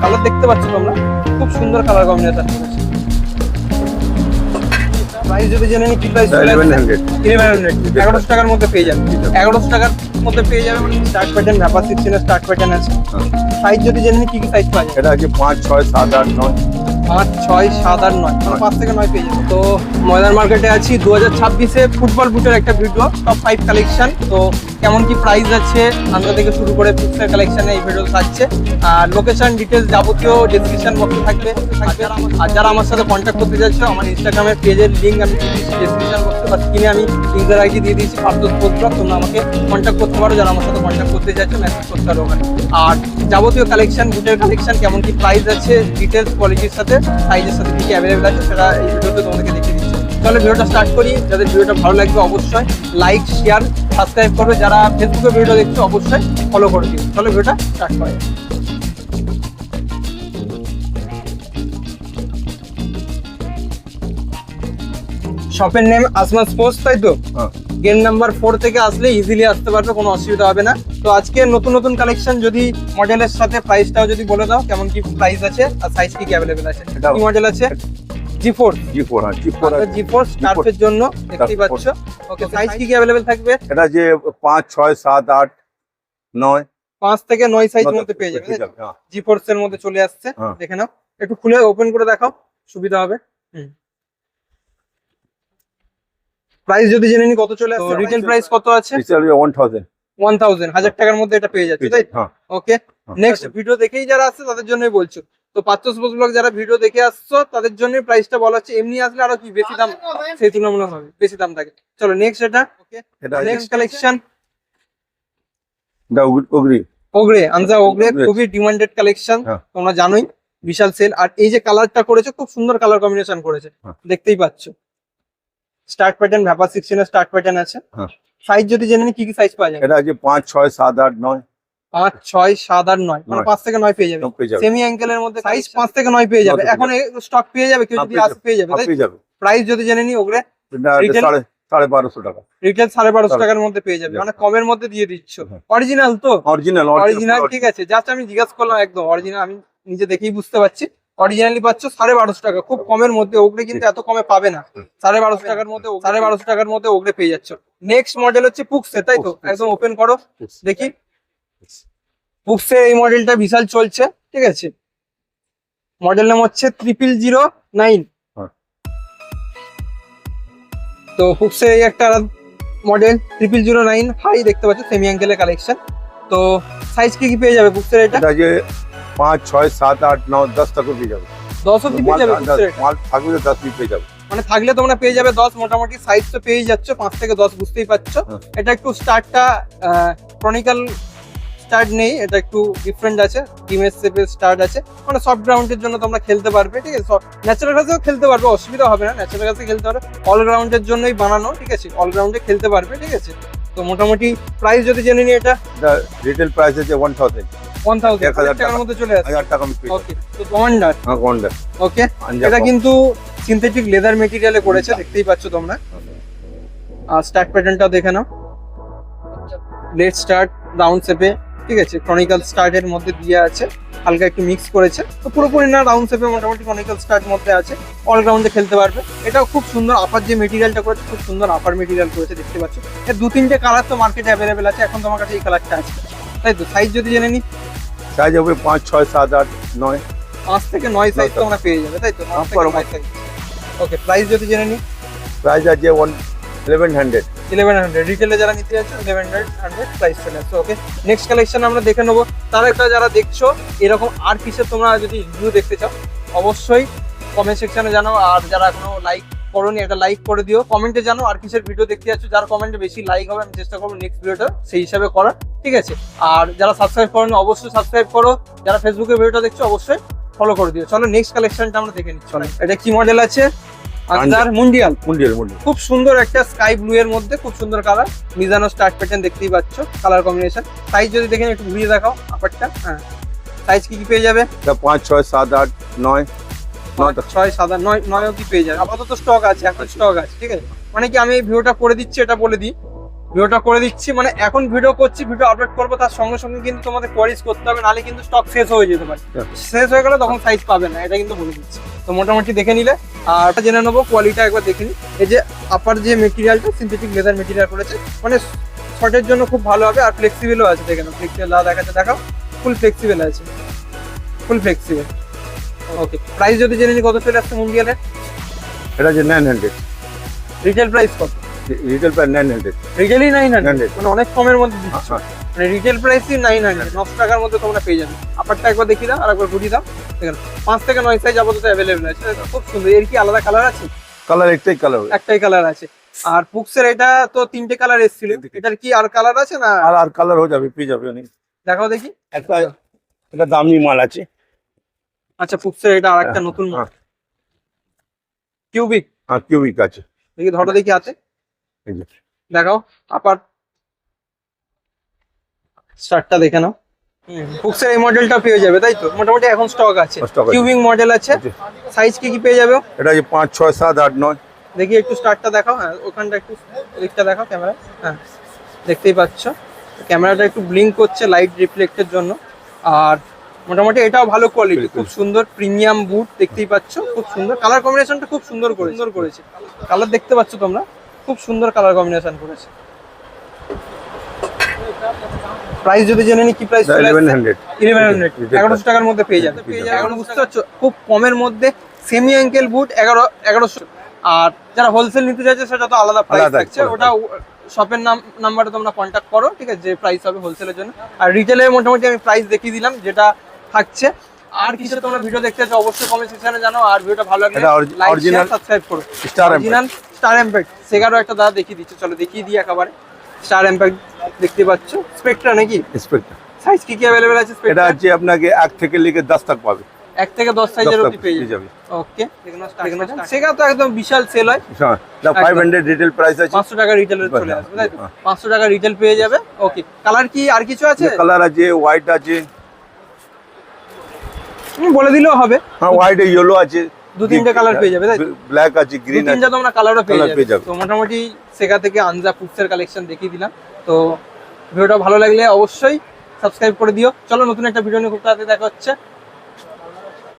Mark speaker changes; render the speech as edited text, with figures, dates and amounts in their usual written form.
Speaker 1: Colour দেখতে পাচ্ছ তোমরা, খুব সুন্দর কালার কম্বিনেশন করেছে। প্রাইস যদি জেনে নি, কি প্রাইস? 1100 টাকার মধ্যে পেয়ে যাবে। 1100 টাকার মধ্যে পেয়ে যাবে। মানে স্টার্ট প্যাটার্ন, ভ্যাপার 16 এর স্টার্ট প্যাটার্ন আছে। সাইজ যদি জেনে নি, কি কি সাইজ পাওয়া যায়?
Speaker 2: এটা আছে 5, 6, 7, 8, 9।
Speaker 1: 5, 6, 7 আর 9, 5 থেকে 9 পেয়ে যাবে। তো ময়দান মার্কেটে আছি। 2026-এ ফুটবল বুটের একটা ভিডিও, টপ 5 কালেকশন। তো কেমন কি প্রাইস আছে আন্দা থেকে শুরু করে বুটসের কালেকশনে এই ভিডিও থাকছে। আর লোকেশন ডিটেলস যাবতীয় ডেসক্রিপশন বক্সে থাকবে। আর যারা আমার সাথে কন্ট্যাক্ট করতে যাচ্ছে, আমার ইনস্টাগ্রামের পেজের লিঙ্ক আমি দিয়ে দিচ্ছি ডেসক্রিপশন বক্সে, বা স্ক্রিনে আমি ইউজার আইডি দিয়ে দিয়েছি পার্থস পোস্ট। তোমরা আমাকে কন্ট্যাক্ট করতে পারো, যারা আমার সাথে কন্ট্যাক্ট করতে যাচ্ছে মেসেজ করতে পারো ওখানে। আর যাবতীয় কালেকশন, বুটের কালেকশন কেমন কি প্রাইস আছে, ডিটেলস, কোয়ালিটির সাথে, সাইজের সাথে কি কি অ্যাভেলেবেল আছে, সেটা এই ভিডিওতে তোমাদেরকে দেখিয়ে দিচ্ছি। তাহলে ভিডিওটা স্টার্ট করি। যাদের ভিডিওটা ভালো লাগবে অবশ্যই লাইক, শেয়ার, সাবস্ক্রাইব করবে। যারা ফেসবুকে ভিডিও দেখছো অবশ্যই ফলো করে দিও। তাহলে ভিডিওটা স্টার্ট করে। শপের নেম আসমা স্পোর্টস, তাই তো? গেট নাম্বার 4 থেকে আসলে ইজিলি আসতে পারবে, কোনো অসুবিধা হবে না। তো আজকে নতুন নতুন কালেকশন, যদি মডেলের সাথে প্রাইসটাও যদি বলে দাও, কেমন কি প্রাইস আছে আর সাইজ কি কি অ্যাভেলেবেল আছে। কি মডেল আছে? G4 স্কার্ফের জন্য দেখতেই পাচ্ছ। ওকে, সাইজ কি কি अवेलेबल থাকবে?
Speaker 2: এটা যে 5, 6, 7, 8, 9।
Speaker 1: 5 থেকে 9 সাইজের মধ্যে পেয়ে যাবে। G4 এর মধ্যে চলে আসছে, দেখে নাও। একটু খুলে ওপেন করে দেখাও, সুবিধা হবে। প্রাইস যদি জেনে নি, কত চলে আসছে? রিটেল প্রাইস কত আছে? 1000 টাকার মধ্যে এটা পেয়ে যাচ্ছে, তাই? ওকে, নেক্সট ভিডিও দেখেই যারা আসছে তাদের জন্যই বলছো। তো পার্থস পোস্ট ব্লগ যারা ভিডিও দেখে আসছো তাদের জন্য প্রাইসটা বলা হচ্ছে। এমনি আসলে আরো কি বেশি দাম, সেই তুলনামূলক হবে বেশি দাম থাকে। চলো নেক্সট এটা। ওকে, নেক্সট কালেকশন ওগরে আনজা ওগরে, খুবই ডিমান্ডেড কালেকশন, তোমরা জানোই, বিশাল সেল। আর এই যে কালারটা করেছে, খুব সুন্দর কালার কম্বিনেশন করেছে, দেখতেই পাচ্ছ। স্টার্ট প্যাটার্ন, ভ্যাপার 16 এর স্টার্ট প্যাটার্ন আছে। সাইজ যদি জেনে নি, কি কি সাইজ পাওয়া যায়?
Speaker 2: এটা আছে 5, 6, 7, 8, 9।
Speaker 1: 5, 6, 7 আর 9, মানে 5 থেকে 9 পেয়ে যাবে। সেমি অ্যাঙ্কেলের মধ্যে সাইজ 5 থেকে 9 পেয়ে যাবে। এখন স্টক পেয়ে যাবে, কেউ যদি আসে পেয়ে যাবে, তাই? প্রাইস যদি জেনে নি, ওগরে রিটেল
Speaker 2: 1250 টাকা।
Speaker 1: রিটেল 1250 টাকার মধ্যে পেয়ে যাবে, মানে কমের মধ্যে দিয়ে দিচ্ছ। অরিজিনাল তো? অরিজিনাল, ঠিক আছে। জাস্ট আমি জিজ্ঞাসা করলাম, একদম অরিজিনাল। আমি নিজে দেখেই বুঝতে পারছি অরিজিনালি পাচ্ছ 1250 টাকা, খুব কমের মধ্যে। ওগরে কিন্তু এত কমে পাবে না। 1250 টাকার মধ্যে 1250 টাকার মধ্যে ওগরে পেয়ে যাচ্ছ। নেক্সট মডেল হচ্ছে পুক্সে, তাই তো? একদম ওপেন করো দেখি। পুক্সের এই মডেলটা বিশাল চলছে, ঠিক আছে। মডেল নাম হচ্ছে 0009। তো পুক্সের এই একটা মডেল 0009 হাই, দেখতে পাচ্ছ, সেমি অ্যাঙ্কেলের কালেকশন। তো সাইজ কি কি পেয়ে যাবে পুক্সের? এটা
Speaker 2: 5, 6, 7, 8, 9, 10 টাকা পেয়ে যাবে।
Speaker 1: 10 অবধি পেয়ে যাবে।
Speaker 2: মাল থাকলে 10 পেয়ে যাবে,
Speaker 1: মানে থাকলে তোমরা পেয়ে যাবে 10। মোটামুটি সাইজ তো পেয়ে যাচ্ছ 5 থেকে 10, বুঝতেই পারছো। এটা একটু স্টার্টটা ক্রনিক্যাল স্টার্ট নেই, এটা একটু ডিফারেন্ট আছে, ডিমের শেপের স্টার্ট আছে। মানে সফট গ্রাউন্ডের জন্য তোমরা খেলতে পারবে, ঠিক আছে। ন্যাচারাল ঘাসেও খেলতে পারবে, অসুবিধা হবে না। ন্যাচারাল ঘাসে খেলতে পারবে, অল গ্রাউন্ডের জন্যই বানানো, ঠিক আছে। অল গ্রাউন্ডে খেলতে পারবে, ঠিক আছে। তো মোটামুটি প্রাইস যদি জেনে নি, এটা
Speaker 2: রিটেল প্রাইস আছে 1000
Speaker 1: টাকার মধ্যে চলে আসে।
Speaker 2: 1000 টাকা।
Speaker 1: ওকে, তো কমান্ডার। ওকে, এটা কিন্তু সিনথেটিক লেদার মেটেরিয়ালে করেছে, দেখতেই পাচ্ছ তোমরা। আর স্টার্ট প্যাটার্নটাও দেখে নাও, লেট স্টার্ট রাউন্ড শেপে, ঠিক আছে। ক্রনিক্যাল স্টার্টের মধ্যে দিয়ে আছে, হালকা একটু মিক্স করেছে। তো পুরোপুরি না, রাউন্ড শেপে মোটামুটি ক্রনিক্যাল স্টার্ট মধ্যে আছে। অলরাউন্ডে খেলতে পারবে। এটাও খুব সুন্দর। আপার যে মেটেরিয়ালটা করেছে, খুব সুন্দর আপার মেটেরিয়াল করেছে, দেখতে পাচ্ছ। এর 2-3টে কালার তো মার্কেটে অ্যাভেলেবেল আছে। এখন তোমার কাছে এই কালারটা আছে, তাই তো? সাইজ যদি জেনে নি,
Speaker 2: সাইজ হবে 5, 6, 7, 8, 9।
Speaker 1: 5 থেকে 9 সাইজ তোমরা পেয়ে যাবে, তাই তো? ওকে, প্রাইস যদি জেনে নি,
Speaker 2: প্রাইস আছে 1100।
Speaker 1: রিটেলে যারা নিতে যাচ্ছে 1100 প্রাইস চলে আসছে। ওকে, নেক্সট কালেকশন আমরা দেখে নেবো। তার একটা যারা দেখছো এরকম আর পিসের তোমরা যদি রিভিউ দেখতে চাও, অবশ্যই কমেন্ট সেকশনে জানাও। আর যারা এখনো লাইক করোনি, এটা লাইক করে দিও। কমেন্টে জানো আর কিসের ভিডিও দেখতে যাচ্ছ। যার কমেন্টে বেশি লাইক হবে, আমি চেষ্টা করবো নেক্সট ভিডিওটা সেই হিসাবে করার, ঠিক আছে। আর যারা সাবস্ক্রাইব করেনি, অবশ্যই সাবস্ক্রাইব করো। যারা ফেসবুকে ভিডিওটা দেখছো, অবশ্যই ফলো করে দিও। চলো নেক্সট কালেকশনটা আমরা দেখে নিচ্ছি। এটা কি মডেল আছে? মুন্ডিয়াল। খুব সুন্দর একটা স্কাই ব্লু এর মধ্যে, খুব সুন্দর কালার। মিজানো স্টার্ট প্যাটার্ন, দেখতেই পাচ্ছ কালার কম্বিনেশন। সাইজ যদি দেখেন, একটু ঘুরিয়ে দেখাও আপারটা। হ্যাঁ, সাইজ কি কি পেয়ে যাবে?
Speaker 2: 5, 6, 7, 8, 9।
Speaker 1: 6, 7, 8, 9 অবধি পেয়ে যাবে। আপাতত স্টক আছে, এখন স্টক আছে, ঠিক আছে। মানে কি, আমি এই ভিডিওটা করে দিচ্ছি, এটা বলে দিই। ভিডিওটা করে দিচ্ছি, মানে এখন ভিডিও করছি, ভিডিও আপলোড করবো তার সঙ্গে সঙ্গে কিন্তু তোমাদের কোয়ারিজ করতে হবে, নাহলে কিন্তু স্টক শেষ হয়ে যেতে পারে। শেষ হয়ে গেলে তখন সাইজ পাবে না, এটা কিন্তু বলে দিচ্ছি। তো মোটামুটি দেখে নিলে আর জেনে নেবো কোয়ালিটিটা একবার দেখে নিই। এই যে আপার যে মেটেরিয়ালটা সিনথেটিক লেদার মেটেরিয়াল করেছে, মানে শর্টের জন্য খুব ভালো হবে, আর ফ্লেক্সিবলও আছে। দেখে নাও, ফ্লেক্সিবল দেখাচ্ছে, দেখাও, ফুল ফ্লেক্সিবল আছে, ফুল ফ্লেক্সিবল। ওকে, প্রাইস যদি জেনে নিই কত চলে আসছে মুন্ডিয়ালের?
Speaker 2: এটা যে 900,
Speaker 1: রিটেল প্রাইস কত?
Speaker 2: Retail price 900।
Speaker 1: রিটেলই 900,
Speaker 2: 900,
Speaker 1: মানে অনেক কমের মধ্যে দিচ্ছ। মানে রিটেল প্রাইসই 900, 900 টাকার মধ্যে তোমরা পেয়ে যাবে। আপারটা একবার দেখি দাও, আর একবার ঘুরি দাও। দেখেন 5 থেকে 9 সাইজ আপাতত অ্যাভেলেবল আছে, খুব সুন্দর। এর কি আলাদা কালার আছে?
Speaker 2: কালার একটাই কালার,
Speaker 1: একটাই কালার আছে। আর পুক্সের এটা তো 3টে কালার এসেছিল, এটার কি আর কালার আছে না?
Speaker 2: আর কালার হয়ে যাবে, পেয়ে যাবে অনেক।
Speaker 1: দেখাও দেখি।
Speaker 2: একটা এটা দামি মাল আছে।
Speaker 1: আচ্ছা, পুক্সের এটা আরেকটা নতুন কিউবিক।
Speaker 2: হ্যাঁ, কিউবিক আছে।
Speaker 1: দেখি, ধরো দেখি আছে,
Speaker 2: এই যে
Speaker 1: দেখাও। আপার স্টার্টটা দেখে নাও। পুক্সের এই মডেলটা পেয়ে যাবে, তাই তো? মোটামুটি এখন স্টক আছে।
Speaker 2: Stock আছে।
Speaker 1: কিউবিক মডেল আছে। সাইজ কি কি পেয়ে যাবে?
Speaker 2: এটা যে 5, 6, 7, 8, 9।
Speaker 1: দেখি একটু স্টার্টটা দেখাও। হ্যাঁ, ওখানটা একটু দিকটা দেখাও ক্যামেরা। হ্যাঁ, দেখতেই পাচ্ছ ক্যামেরাটা একটু ব্লিঙ্ক করছে লাইট রিফ্লেক্টের জন্য। আর মোটামুটি এটাও ভালো কোয়ালিটি, খুব সুন্দর প্রিমিয়াম বুট। দেখতেই পাচ্ছ খুব সুন্দর কালার কম্বিনেশনটা, খুব সুন্দর করেছে। কালার দেখতে পাচ্ছ তোমরা, খুব সুন্দর কালার কম্বিনেশন করেছে। প্রাইস যদি জেনে নি, কি প্রাইস?
Speaker 2: 1100।
Speaker 1: 1100 টাকার মধ্যে পেয়ে যাবে। এখন বুঝতে পারছো, খুব কমের মধ্যে সেমি অ্যাঙ্কেল বুট 1100। আর যারা হোলসেল নিতে চাইছে সেটা তো আলাদা প্রাইস থাকছে, ওটা শপের নাম্বারে তোমরা কন্ট্যাক্ট করো, ঠিক আছে, যে প্রাইস হবে হোলসেলের জন্য। আর রিটেলে মোটামুটি আমি প্রাইস দেখিয়ে দিলাম যেটা থাকছে। আর কিছু তোমরা ভিডিও দেখতে চাও অবশ্যই কমেন্ট সেকশনে জানাও। আর ভিডিওটা ভালো লাগলে লাইক শেয়ার সাবস্ক্রাইব করো। অরিজিনাল স্টার ইমপ্যাক্ট সেগারও একটা দাদা দেখিয়ে দিচ্ছে, চলো দেখিয়ে দিই একেবারে। স্টার ইমপ্যাক্ট দেখতে পাচ্ছ, স্পেকট্রা নাকি?
Speaker 2: স্পেক্টর।
Speaker 1: সাইজ কি কি अवेलेबल আছে
Speaker 2: এটা
Speaker 1: স্পেকট্রা?
Speaker 2: আছে আপনাকে 1 থেকে লিখে 10 তক পাবে।
Speaker 1: 1 থেকে 10 সাইজের
Speaker 2: 10
Speaker 1: অবধি পেয়ে
Speaker 2: পেয়ে
Speaker 1: যাবে।
Speaker 2: যাবে।
Speaker 1: ওকে, সেগা তো একদম বিশাল সেল হয়।
Speaker 2: হ্যাঁ, এটা 500 রিটেল প্রাইস আছে।
Speaker 1: 500 টাকা রিটেলে চলে আসবে, তাই তো? 500 টাকা রিটেল পেয়ে যাবে। ওকে, কালার কি আর কিছু আছে?
Speaker 2: কালার আছে, হোয়াইট আছে।
Speaker 1: তুমি বলে দিলেও হবে।
Speaker 2: হ্যাঁ, হোয়াইট এ ইয়েলো আছে,
Speaker 1: 2-3টে কালার পেয়ে যাবে, তাই তো?
Speaker 2: ব্ল্যাক আছে, গ্রিন আছে।
Speaker 1: 2-3টে তোমরা কালারও পেয়ে
Speaker 2: পেয়ে
Speaker 1: যাবে।
Speaker 2: যাবে।
Speaker 1: তো মোটামুটি সেগা থেকে আনজা পুক্সের কালেকশন দেখিয়ে দিলাম। তো ভিডিওটা ভালো লাগলে অবশ্যই সাবস্ক্রাইব করে দিও। চলো নতুন একটা ভিডিও নিয়ে খুব তাড়াতাড়ি দেখা হচ্ছে।